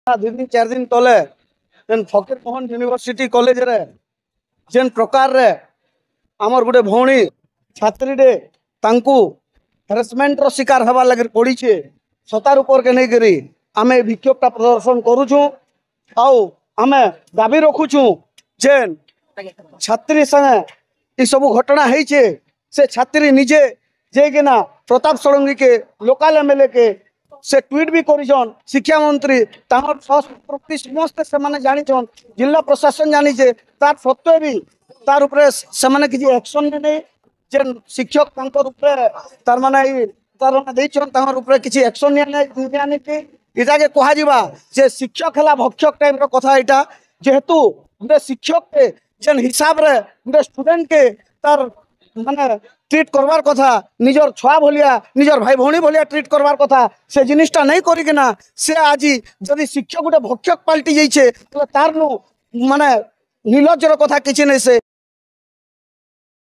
दुई दिन 4 दिन तले जेन फकीर मोहन यूनिवर्सिटी कॉलेज रे जेन प्रकार रे आमर गोटे भौणी छात्रीटे तांकू हेरासमेंट रो शिकार हवा लगे पड़ी छे सतार ऊपर के नहीं करी आमे विक्षोभटा प्रदर्शन करूछु आउ आमे दाबी रखुछु जेन छात्री संगे ई सब घटना है से छात्री निजे जेकिना प्रताप षडंगी के लोकाल एमएलए के से ट्वीट भी करिछन शिक्षा मंत्री तांकर प्रति समस्त से माने जानिछन जिला प्रशासन जानिछे तार सत्वे भी तार ऊपर से माने किछि एक्शन नै जेन शिक्षक तांकर ऊपर तार माने ई तार माने दैछन तांकर ऊपर किछि एक्शन नै नै कि इटाके कहा जिबा जे शिक्षक हला भक्षक टाइप रो कथा एटा जेहेतु गोटे शिक्षक के जेन हिसाब रे गोटे स्टूडेंट के तार माने ट्रीट करवार कथा निजर छुआ भलिया निजर भाई भौणी भलिया ट्रीट करवार कथा से जिनिसटा नहीं करिकिना से आज जदि शिक्षक गोटे भक्षक पाल्टी जाइछे तार नु माने निर्लज्जर कथा किछि नै से